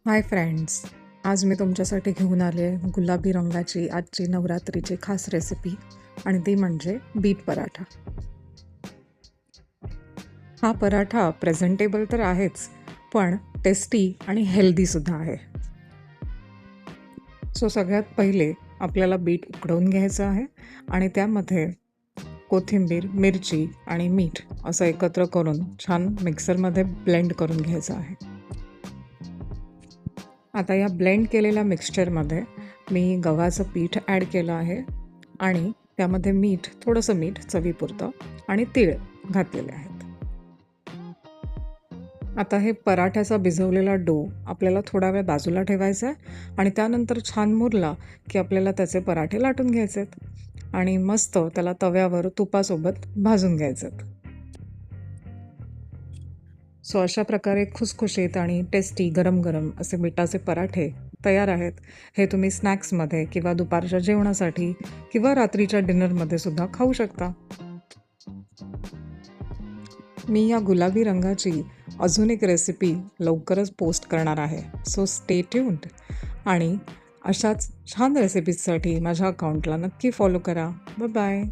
Hi friends, आज मी तुमच्यासाठी घेऊन आले गुलाबी रंगाची आजची नवरात्रीची खास रेसिपी आणि ती म्हणजे बीट पराठा. हा पराठा प्रेझेंटेबल तर आहेच, पण टेस्टी आणि हेल्दीसुद्धा आहे. सगळ्यात पहिले आपल्याला बीट उकडवून घ्यायचं आहे आणि त्यामध्ये कोथिंबीर, मिरची आणि मीठ असं एकत्र करून छान मिक्सरमध्ये ब्लेंड करून घ्यायचं आहे. आता या ब्लेंड केलेल्या मिक्सचरमध्ये मी गव्हाचं पीठ ॲड केलं आहे आणि त्यामध्ये थोडंसं मीठ चवीपुरतं आणि तीळ घातलेले आहेत. आता हे पराठ्याचा भिजवलेला डो आपल्याला थोडा वेळ बाजूला ठेवायचा आहे आणि त्यानंतर छान मुरला की आपल्याला त्याचे पराठे लाटून घ्यायचे आहेत आणि मस्त त्याला तव्यावर तुपासोबत भाजून घ्यायचे आहेत. अशा प्रकारे खुसखुशीत आणि टेस्टी गरम गरम असे बीटाचे पराठे तयार आहेत. हे तुम्ही स्नॅक्समध्ये किंवा दुपारच्या जेवणासाठी किंवा रात्रीच्या डिनरमध्ये सुद्धा खाऊ शकता. मी या गुलाबी रंगाची अजून एक रेसिपी लवकरच पोस्ट करणार आहे. स्टे ट्यून्ड आणि अशाच छान रेसिपीजसाठी माझ्या अकाउंटला नक्की फॉलो करा. बाय.